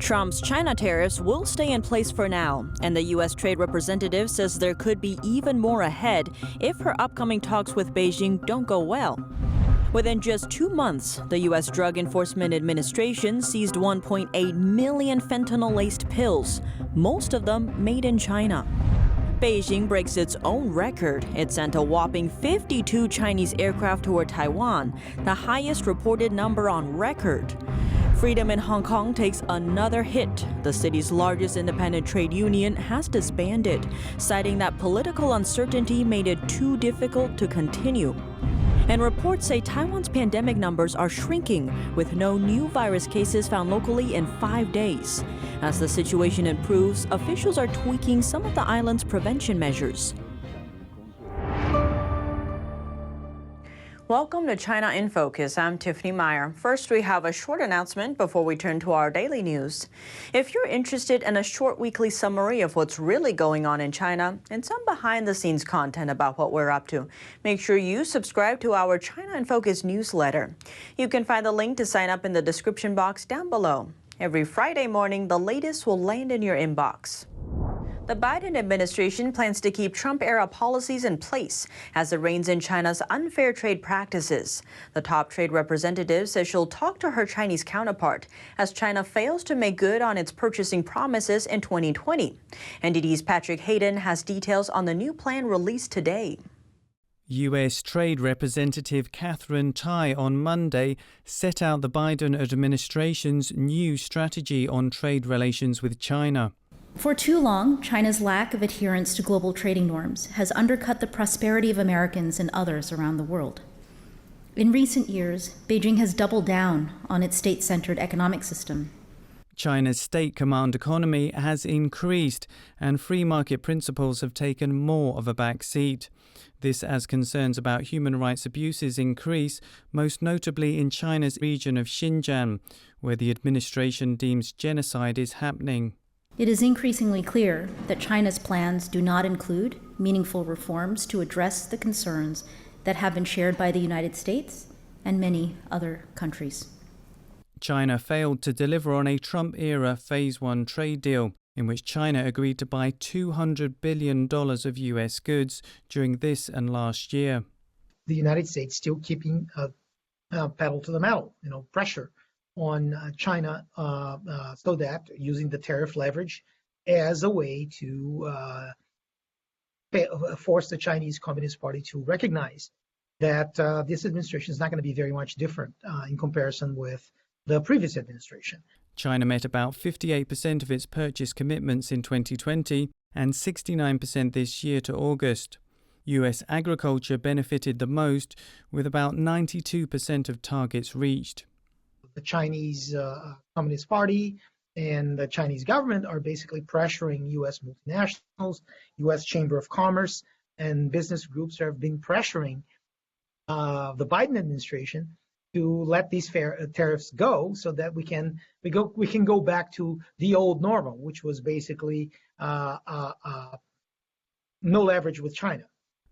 Trump's China tariffs will stay in place for now, and the U.S. trade representative says there could be even more ahead if her upcoming talks with Beijing don't go well. Within just 2 months, the U.S. Drug Enforcement Administration seized 1.8 million fentanyl-laced pills, most of them made in China. Beijing breaks its own record. It sent a whopping 52 Chinese aircraft toward Taiwan, the highest reported number on record. Freedom in Hong Kong takes another hit. The city's largest independent trade union has disbanded, citing that political uncertainty made it too difficult to continue. And reports say Taiwan's pandemic numbers are shrinking, with no new virus cases found locally in 5 days. As the situation improves, officials are tweaking some of the island's prevention measures. Welcome to China in Focus. I'm Tiffany Meyer. First, we have a short announcement before we turn to our daily news. If you're interested in a short weekly summary of what's really going on in China and some behind-the-scenes content about what we're up to, make sure you subscribe to our China in Focus newsletter. You can find the link to sign up in the description box down below. Every Friday morning, the latest will land in your inbox. The Biden administration plans to keep Trump-era policies in place as it reins in China's unfair trade practices. The top trade representative says she'll talk to her Chinese counterpart as China fails to make good on its purchasing promises in 2020. NDD's Patrick Hayden has details on the new plan released today. U.S. Trade Representative Catherine Tai on Monday set out the Biden administration's new strategy on trade relations with China. For too long, China's lack of adherence to global trading norms has undercut the prosperity of Americans and others around the world. In recent years, Beijing has doubled down on its state-centered economic system. China's state command economy has increased, and free market principles have taken more of a back seat. This as concerns about human rights abuses increase, most notably in China's region of Xinjiang, where the administration deems genocide is happening. It is increasingly clear that China's plans do not include meaningful reforms to address the concerns that have been shared by the United States and many other countries. China failed to deliver on a Trump-era Phase 1 trade deal, in which China agreed to buy $200 billion of U.S. goods during this and last year. The United States still keeping pedal to the metal, pressure on China so that using the tariff leverage as a way to force the Chinese Communist Party to recognize that this administration is not going to be very much different in comparison with the previous administration. China met about 58% of its purchase commitments in 2020 and 69% this year to August. U.S. agriculture benefited the most, with about 92% of targets reached. The Chinese Communist Party and the Chinese government are basically pressuring U.S. multinationals, U.S. Chamber of Commerce, and business groups have been pressuring the Biden administration to let these tariffs go, so that we can go back to the old normal, which was basically no leverage with China.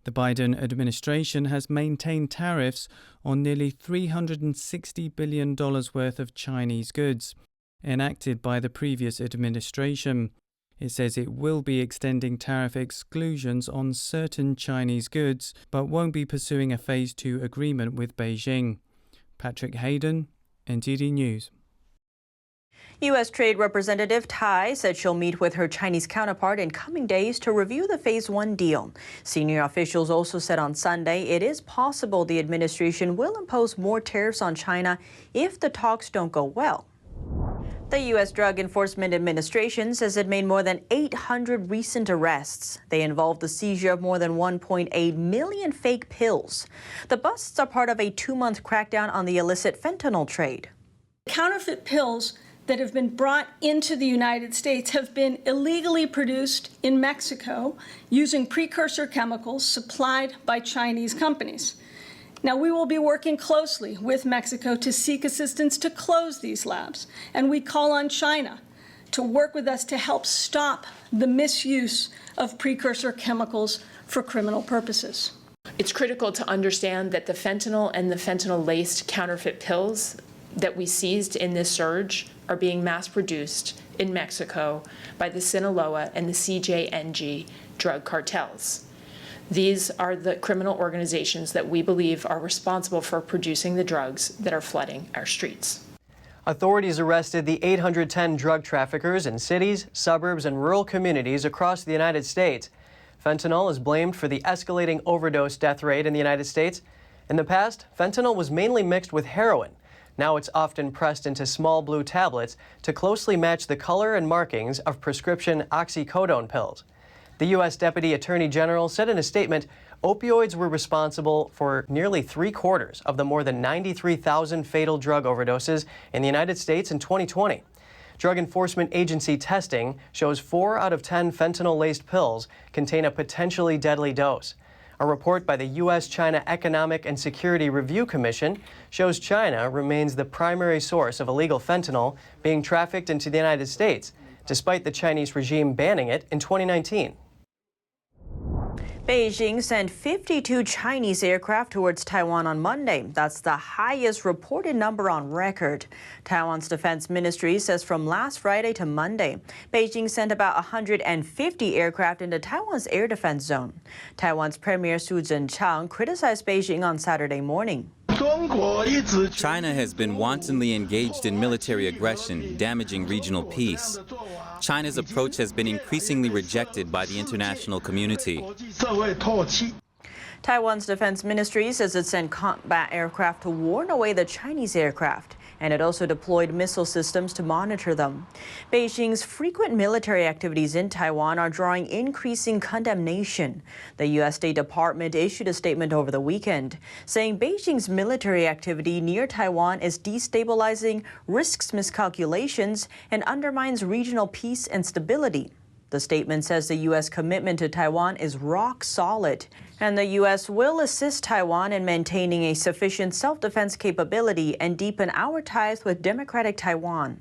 The Biden administration has maintained tariffs on nearly $360 billion worth of Chinese goods, enacted by the previous administration. It says it will be extending tariff exclusions on certain Chinese goods, but won't be pursuing a Phase 2 agreement with Beijing. Patrick Hayden, NTD News. U.S. Trade Representative Tai said she'll meet with her Chinese counterpart in coming days to review the Phase 1 deal. Senior officials also said on Sunday it is possible the administration will impose more tariffs on China if the talks don't go well. The U.S. Drug Enforcement Administration says it made more than 800 recent arrests. They involved the seizure of more than 1.8 million fake pills. The busts are part of a 2-month crackdown on the illicit fentanyl trade. Counterfeit pills that have been brought into the United States have been illegally produced in Mexico using precursor chemicals supplied by Chinese companies. Now, we will be working closely with Mexico to seek assistance to close these labs, and we call on China to work with us to help stop the misuse of precursor chemicals for criminal purposes. It's critical to understand that the fentanyl and the fentanyl-laced counterfeit pills that we seized in this surge are being mass-produced in Mexico by the Sinaloa and the CJNG drug cartels. These are the criminal organizations that we believe are responsible for producing the drugs that are flooding our streets. Authorities arrested the 810 drug traffickers in cities, suburbs, and rural communities across the United States. Fentanyl is blamed for the escalating overdose death rate in the United States. In the past, fentanyl was mainly mixed with heroin. Now it's often pressed into small blue tablets to closely match the color and markings of prescription oxycodone pills. The U.S. Deputy Attorney General said in a statement, opioids were responsible for nearly 3/4 of the more than 93,000 fatal drug overdoses in the United States in 2020. Drug Enforcement Agency testing shows 4 out of 10 fentanyl-laced pills contain a potentially deadly dose. A report by the U.S.-China Economic and Security Review Commission shows China remains the primary source of illegal fentanyl being trafficked into the United States, despite the Chinese regime banning it in 2019. Beijing sent 52 Chinese aircraft towards Taiwan on Monday. That's the highest reported number on record. Taiwan's defense ministry says from last Friday to Monday, Beijing sent about 150 aircraft into Taiwan's air defense zone. Taiwan's Premier Su Zhenchang criticized Beijing on Saturday morning. China has been wantonly engaged in military aggression, damaging regional peace. China's approach has been increasingly rejected by the international community. Taiwan's defense ministry says it sent combat aircraft to warn away the Chinese aircraft, and it also deployed missile systems to monitor them. Beijing's frequent military activities in Taiwan are drawing increasing condemnation. The U.S. State Department issued a statement over the weekend saying Beijing's military activity near Taiwan is destabilizing, risks miscalculations, and undermines regional peace and stability. The statement says the U.S. commitment to Taiwan is rock solid, and the U.S. will assist Taiwan in maintaining a sufficient self-defense capability and deepen our ties with democratic Taiwan.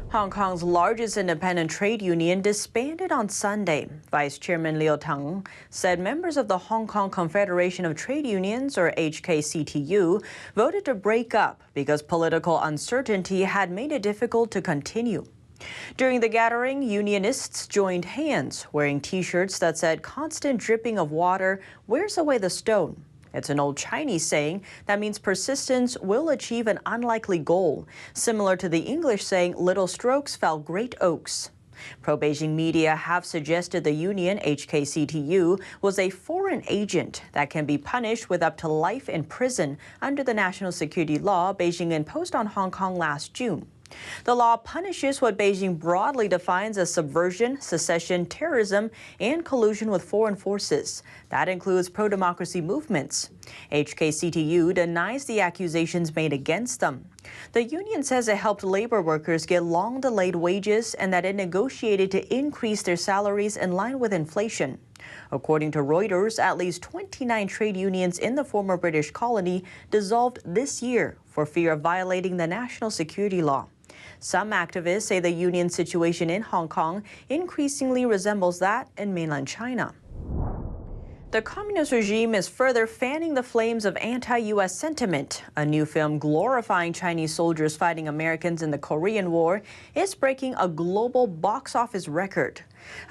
Hong Kong's largest independent trade union disbanded on Sunday. Vice Chairman Liu Teng said members of the Hong Kong Confederation of Trade Unions, or HKCTU, voted to break up because political uncertainty had made it difficult to continue. During the gathering, unionists joined hands, wearing T-shirts that said constant dripping of water wears away the stone. It's an old Chinese saying that means persistence will achieve an unlikely goal, similar to the English saying little strokes fell great oaks. Pro-Beijing media have suggested the union, HKCTU, was a foreign agent that can be punished with up to life in prison under the national security law Beijing imposed on Hong Kong last June. The law punishes what Beijing broadly defines as subversion, secession, terrorism, and collusion with foreign forces. That includes pro-democracy movements. HKCTU denies the accusations made against them. The union says it helped labor workers get long-delayed wages and that it negotiated to increase their salaries in line with inflation. According to Reuters, at least 29 trade unions in the former British colony dissolved this year for fear of violating the national security law. Some activists say the union situation in Hong Kong increasingly resembles that in mainland China. The communist regime is further fanning the flames of anti-U.S. sentiment. A new film glorifying Chinese soldiers fighting Americans in the Korean War is breaking a global box office record.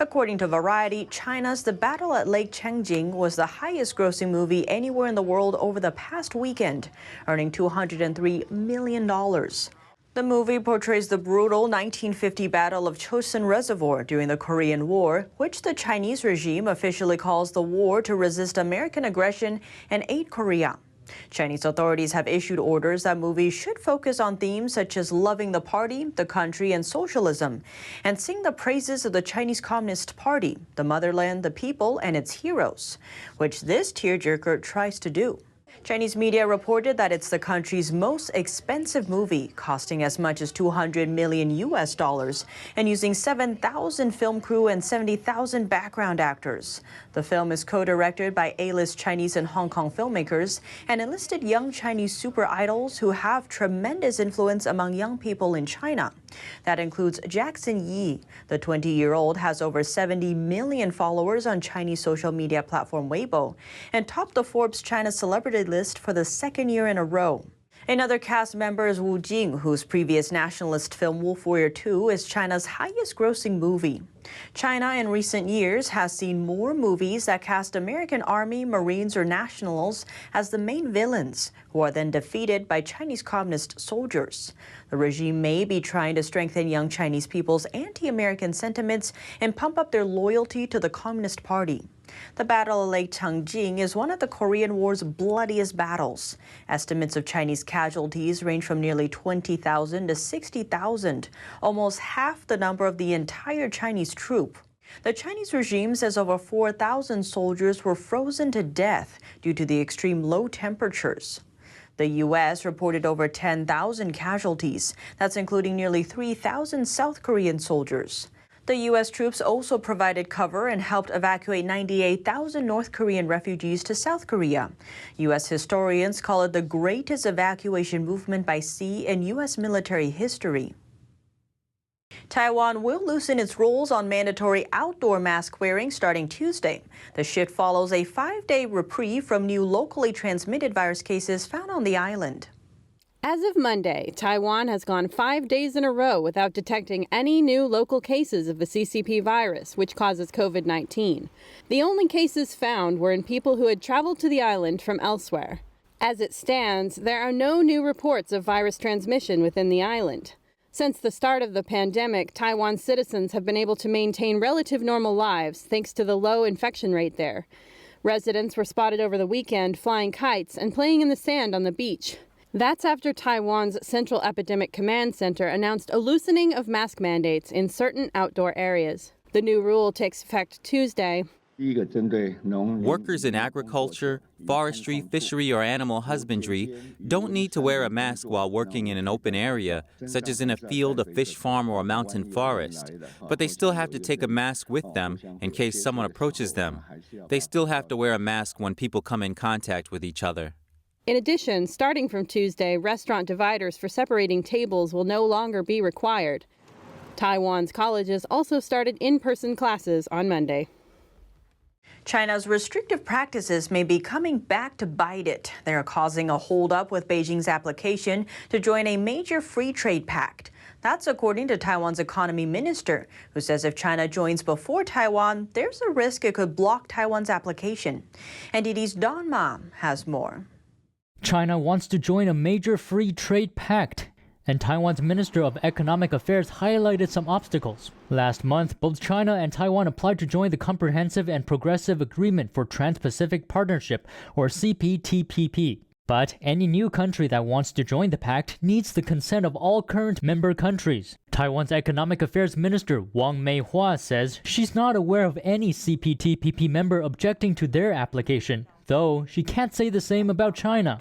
According to Variety, China's The Battle at Lake Changjing was the highest-grossing movie anywhere in the world over the past weekend, earning $203 million. The movie portrays the brutal 1950 Battle of Chosin Reservoir during the Korean War, which the Chinese regime officially calls the war to resist American aggression and aid Korea. Chinese authorities have issued orders that movies should focus on themes such as loving the party, the country, and socialism, and sing the praises of the Chinese Communist Party, the motherland, the people, and its heroes, which this tearjerker tries to do. Chinese media reported that it's the country's most expensive movie, costing as much as $200 million and using 7,000 film crew and 70,000 background actors. The film is co-directed by A-list Chinese and Hong Kong filmmakers and enlisted young Chinese super idols who have tremendous influence among young people in China. That includes Jackson Yi. The 20-year-old has over 70 million followers on Chinese social media platform Weibo and topped the Forbes China Celebrity wanted list for the second year in a row. Another cast member is Wu Jing, whose previous nationalist film Wolf Warrior 2 is China's highest-grossing movie. China in recent years has seen more movies that cast American Army, Marines, or nationals as the main villains, who are then defeated by Chinese communist soldiers. The regime may be trying to strengthen young Chinese people's anti-American sentiments and pump up their loyalty to the Communist Party. The Battle of Lake Changjin is one of the Korean War's bloodiest battles. Estimates of Chinese casualties range from nearly 20,000 to 60,000, almost half the number of the entire Chinese troop. The Chinese regime says over 4,000 soldiers were frozen to death due to the extreme low temperatures. The U.S. reported over 10,000 casualties. That's including nearly 3,000 South Korean soldiers. The U.S. troops also provided cover and helped evacuate 98,000 North Korean refugees to South Korea. U.S. historians call it the greatest evacuation movement by sea in U.S. military history. Taiwan will loosen its rules on mandatory outdoor mask wearing starting Tuesday. The shift follows a 5-day reprieve from new locally transmitted virus cases found on the island. As of Monday, Taiwan has gone 5 days in a row without detecting any new local cases of the CCP virus, which causes COVID-19. The only cases found were in people who had traveled to the island from elsewhere. As it stands, there are no new reports of virus transmission within the island. Since the start of the pandemic, Taiwan's citizens have been able to maintain relative normal lives thanks to the low infection rate there. Residents were spotted over the weekend flying kites and playing in the sand on the beach. That's after Taiwan's Central Epidemic Command Center announced a loosening of mask mandates in certain outdoor areas. The new rule takes effect Tuesday. Workers in agriculture, forestry, fishery, or animal husbandry don't need to wear a mask while working in an open area, such as in a field, a fish farm, or a mountain forest. But they still have to take a mask with them in case someone approaches them. They still have to wear a mask when people come in contact with each other. In addition, starting from Tuesday, restaurant dividers for separating tables will no longer be required. Taiwan's colleges also started in-person classes on Monday. China's restrictive practices may be coming back to bite it. They are causing a holdup with Beijing's application to join a major free trade pact. That's according to Taiwan's economy minister, who says if China joins before Taiwan, there's a risk it could block Taiwan's application. NDD's Don Ma has more. China wants to join a major free trade pact, and Taiwan's Minister of Economic Affairs highlighted some obstacles. Last month, both China and Taiwan applied to join the Comprehensive and Progressive Agreement for Trans-Pacific Partnership, or CPTPP. But any new country that wants to join the pact needs the consent of all current member countries. Taiwan's Economic Affairs Minister Wang Meihua says she's not aware of any CPTPP member objecting to their application, though she can't say the same about China.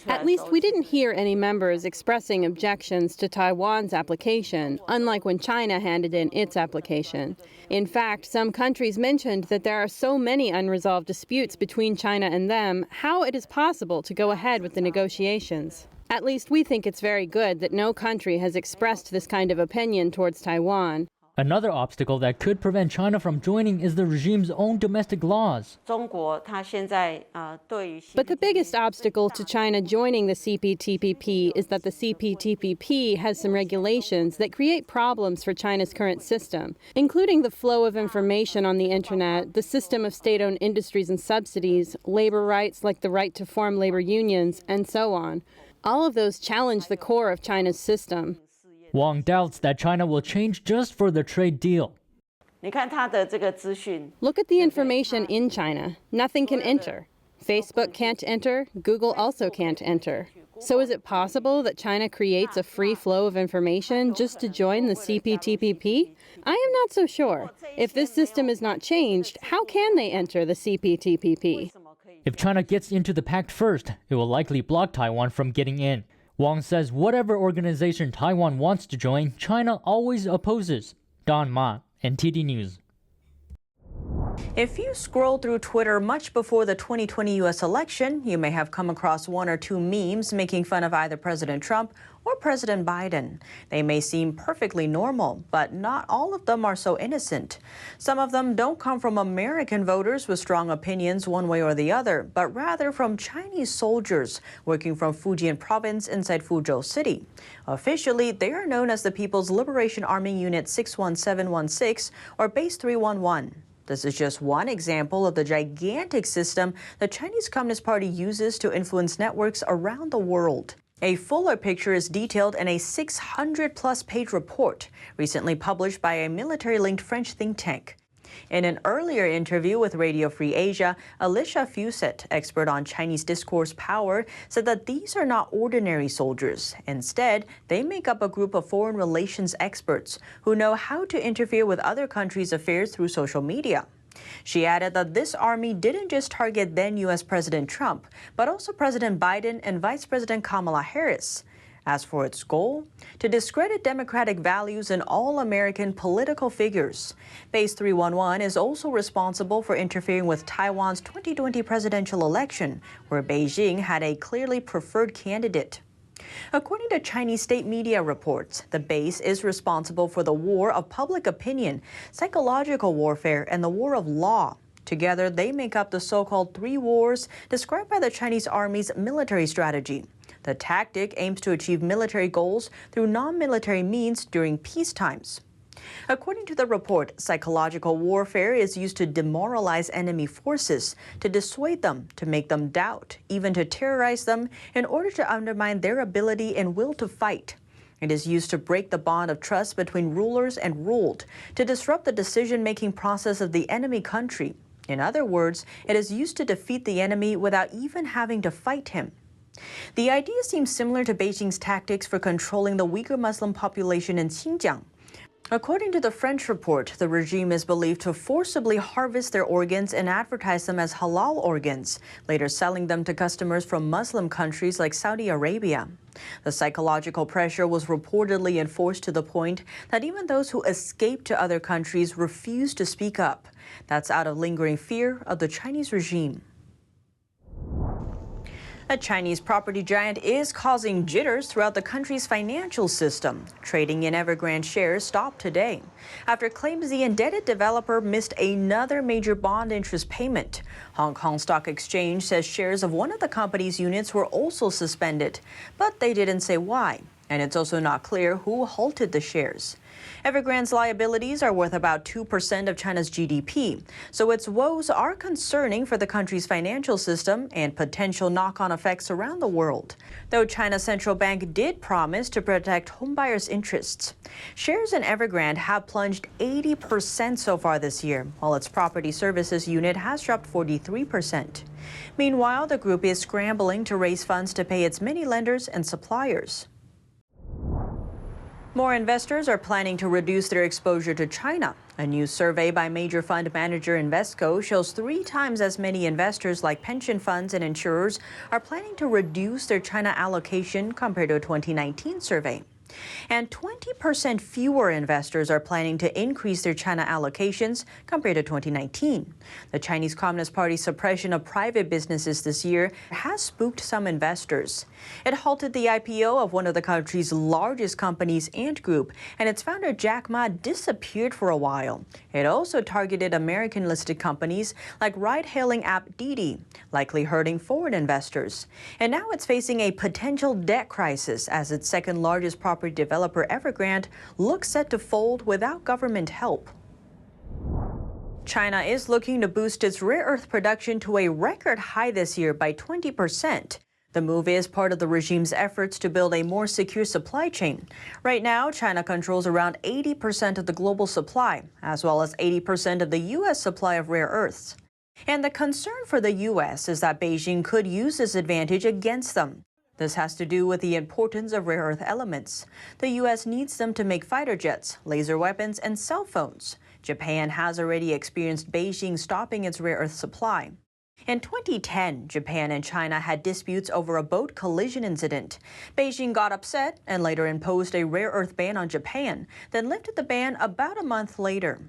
At least we didn't hear any members expressing objections to Taiwan's application, unlike when China handed in its application. In fact, some countries mentioned that there are so many unresolved disputes between China and them, how it is possible to go ahead with the negotiations. At least we think it's very good that no country has expressed this kind of opinion towards Taiwan. Another obstacle that could prevent China from joining is the regime's own domestic laws. But the biggest obstacle to China joining the CPTPP is that the CPTPP has some regulations that create problems for China's current system, including the flow of information on the internet, the system of state-owned industries and subsidies, labor rights like the right to form labor unions, and so on. All of those challenge the core of China's system. Wang doubts that China will change just for the trade deal. Look at the information in China. Nothing can enter. Facebook can't enter. Google also can't enter. So is it possible that China creates a free flow of information just to join the CPTPP? I am not so sure. If this system is not changed, how can they enter the CPTPP? If China gets into the pact first, it will likely block Taiwan from getting in. Wang says whatever organization Taiwan wants to join, China always opposes. Don Ma, NTD News. If you scroll through Twitter much before the 2020 U.S. election, you may have come across one or two memes making fun of either President Trump or President Biden. They may seem perfectly normal, but not all of them are so innocent. Some of them don't come from American voters with strong opinions one way or the other, but rather from Chinese soldiers working from Fujian province inside Fuzhou City. Officially, they are known as the People's Liberation Army Unit 61716 or Base 311. This is just one example of the gigantic system the Chinese Communist Party uses to influence networks around the world. A fuller picture is detailed in a 600-plus page report recently published by a military-linked French think tank. In an earlier interview with Radio Free Asia, Alicia Fuset, expert on Chinese discourse power, said that these are not ordinary soldiers. Instead, they make up a group of foreign relations experts who know how to interfere with other countries' affairs through social media. She added that this army didn't just target then U.S. President Trump, but also President Biden and Vice President Kamala Harris. As for its goal, to discredit democratic values in all American political figures. Base 311 is also responsible for interfering with Taiwan's 2020 presidential election, where Beijing had a clearly preferred candidate. According to Chinese state media reports, the base is responsible for the war of public opinion, psychological warfare, and the war of law. Together, they make up the so-called three wars described by the Chinese Army's military strategy. The tactic aims to achieve military goals through non-military means during peace times. According to the report, psychological warfare is used to demoralize enemy forces, to dissuade them, to make them doubt, even to terrorize them in order to undermine their ability and will to fight. It is used to break the bond of trust between rulers and ruled, to disrupt the decision-making process of the enemy country. In other words, it is used to defeat the enemy without even having to fight him. The idea seems similar to Beijing's tactics for controlling the Uyghur Muslim population in Xinjiang. According to the French report, the regime is believed to forcibly harvest their organs and advertise them as halal organs, later selling them to customers from Muslim countries like Saudi Arabia. The psychological pressure was reportedly enforced to the point that even those who escaped to other countries refused to speak up. That's out of lingering fear of the Chinese regime. A Chinese property giant is causing jitters throughout the country's financial system. Trading in Evergrande shares stopped today after claims the indebted developer missed another major bond interest payment. Hong Kong Stock Exchange says shares of one of the company's units were also suspended, but they didn't say why. And it's also not clear who halted the shares. Evergrande's liabilities are worth about 2% of China's GDP, so its woes are concerning for the country's financial system and potential knock-on effects around the world. Though China's central bank did promise to protect homebuyers' interests. Shares in Evergrande have plunged 80% so far this year, while its property services unit has dropped 43%. Meanwhile, the group is scrambling to raise funds to pay its many lenders and suppliers. More investors are planning to reduce their exposure to China. A new survey by major fund manager Invesco shows 3 times as many investors like pension funds and insurers are planning to reduce their China allocation compared to a 2019 survey. And 20% fewer investors are planning to increase their China allocations compared to 2019. The Chinese Communist Party's suppression of private businesses this year has spooked some investors. It halted the IPO of one of the country's largest companies, Ant Group, and its founder Jack Ma disappeared for a while. It also targeted American-listed companies like ride-hailing app Didi, likely hurting foreign investors. And now it's facing a potential debt crisis as its second-largest property developer Evergrande looks set to fold without government help. China is looking to boost its rare earth production to a record high this year by 20%. The move is part of the regime's efforts to build a more secure supply chain. Right now, China controls around 80% of the global supply, as well as 80% of the U.S. supply of rare earths. And the concern for the U.S. is that Beijing could use this advantage against them. This has to do with the importance of rare earth elements. The U.S. needs them to make fighter jets, laser weapons, and cell phones. Japan has already experienced Beijing stopping its rare earth supply. In 2010, Japan and China had disputes over a boat collision incident. Beijing got upset and later imposed a rare earth ban on Japan, then lifted the ban about a month later.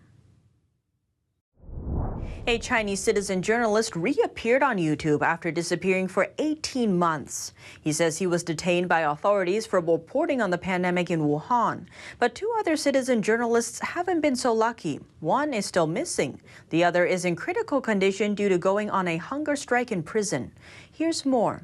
A Chinese citizen journalist reappeared on YouTube after disappearing for 18 months. He says he was detained by authorities for reporting on the pandemic in Wuhan. But 2 other citizen journalists haven't been so lucky. One is still missing. The other is in critical condition due to going on a hunger strike in prison. Here's more.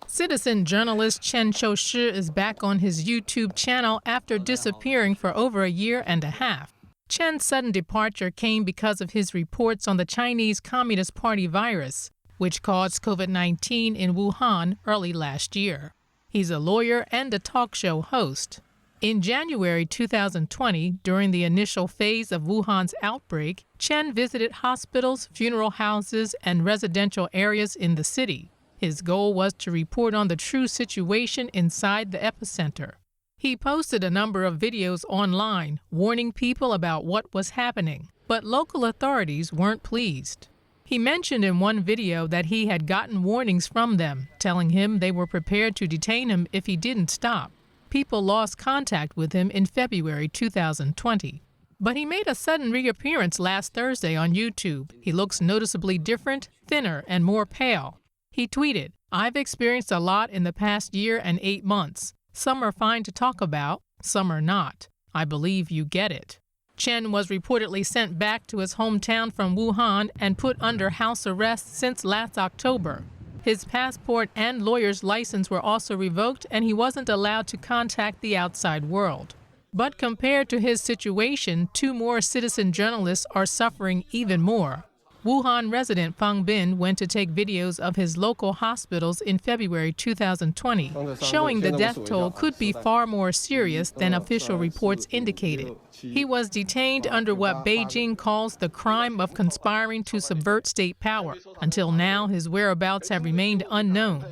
Citizen journalist Chen Qiushi is back on his YouTube channel after disappearing for over a year and a half. Chen's sudden departure came because of his reports on the Chinese Communist Party virus, which caused COVID-19 in Wuhan early last year. He's a lawyer and a talk show host. In January 2020, during the initial phase of Wuhan's outbreak, Chen visited hospitals, funeral houses, and residential areas in the city. His goal was to report on the true situation inside the epicenter. He posted a number of videos online warning people about what was happening, but local authorities weren't pleased. He mentioned in one video that he had gotten warnings from them, telling him they were prepared to detain him if he didn't stop. People lost contact with him in February 2020. But he made a sudden reappearance last Thursday on YouTube. He looks noticeably different, thinner, and more pale. He tweeted, "I've experienced a lot in the past year and 8 months. Some are fine to talk about, some are not. I believe you get it." Chen was reportedly sent back to his hometown from Wuhan and put under house arrest since last October. His passport and lawyer's license were also revoked, and he wasn't allowed to contact the outside world. But compared to his situation, 2 more citizen journalists are suffering even more. Wuhan resident Fang Bin went to take videos of his local hospitals in February 2020, showing the death toll could be far more serious than official reports indicated. He was detained under what Beijing calls the crime of conspiring to subvert state power. Until now, his whereabouts have remained unknown.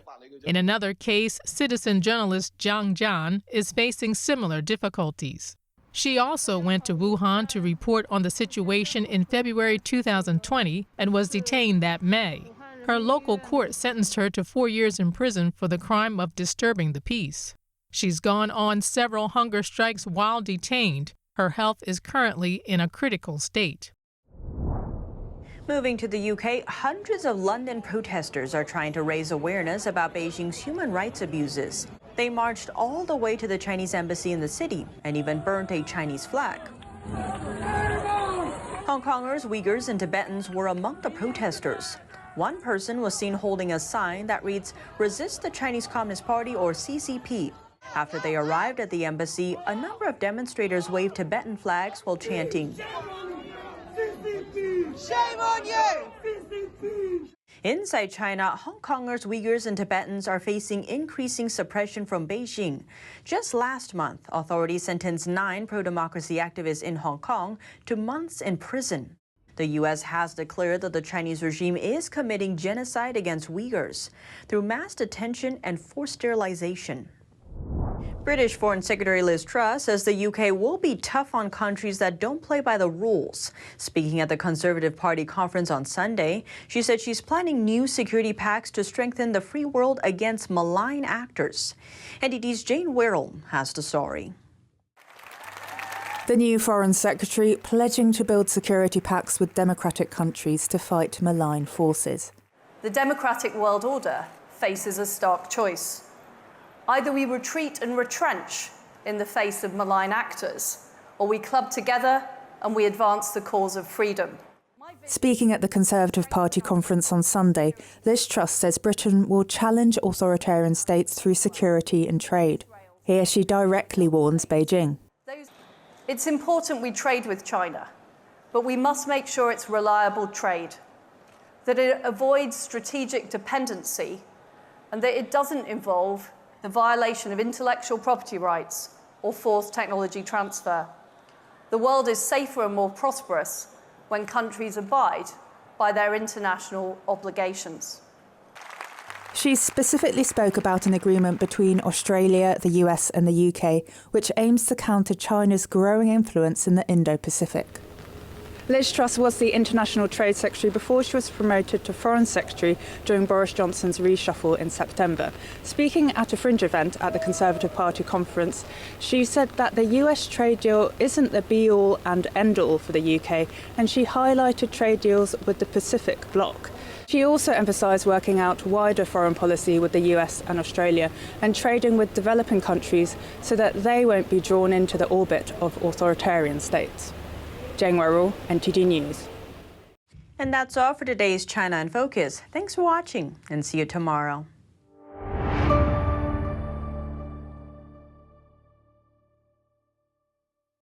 In another case, citizen journalist Zhang Jian is facing similar difficulties. She also went to Wuhan to report on the situation in February 2020 and was detained that May. Her local court sentenced her to 4 years in prison for the crime of disturbing the peace. She's gone on several hunger strikes while detained. Her health is currently in a critical state. Moving to the UK, hundreds of London protesters are trying to raise awareness about Beijing's human rights abuses. They marched all the way to the Chinese embassy in the city and even burnt a Chinese flag. Hong Kongers, Uyghurs, and Tibetans were among the protesters. One person was seen holding a sign that reads, "Resist the Chinese Communist Party," or CCP. After they arrived at the embassy, a number of demonstrators waved Tibetan flags while chanting, "Shame on you!" Inside China, Hong Kongers, Uyghurs, and Tibetans are facing increasing suppression from Beijing. Just last month, authorities sentenced 9 pro-democracy activists in Hong Kong to months in prison. The U.S. has declared that the Chinese regime is committing genocide against Uyghurs through mass detention and forced sterilization. British Foreign Secretary Liz Truss says the UK will be tough on countries that don't play by the rules. Speaking at the Conservative Party conference on Sunday, she said she's planning new security pacts to strengthen the free world against malign actors. NDT's Jane Werrell has the story. The new Foreign Secretary pledging to build security pacts with democratic countries to fight malign forces. The democratic world order faces a stark choice. Either we retreat and retrench in the face of malign actors, or we club together and we advance the cause of freedom. Speaking at the Conservative Party conference on Sunday, Liz Truss says Britain will challenge authoritarian states through security and trade. Here she directly warns Beijing. It's important we trade with China, but we must make sure it's reliable trade, that it avoids strategic dependency, and that it doesn't involve the violation of intellectual property rights or forced technology transfer. The world is safer and more prosperous when countries abide by their international obligations. She specifically spoke about an agreement between Australia, the US and the UK, which aims to counter China's growing influence in the Indo-Pacific. Liz Truss was the International Trade Secretary before she was promoted to Foreign Secretary during Boris Johnson's reshuffle in September. Speaking at a fringe event at the Conservative Party conference, she said that the US trade deal isn't the be-all and end-all for the UK, and she highlighted trade deals with the Pacific bloc. She also emphasised working out wider foreign policy with the US and Australia and trading with developing countries so that they won't be drawn into the orbit of authoritarian states. Jane Werrell, NTD News. And that's all for today's China in Focus. Thanks for watching and see you tomorrow.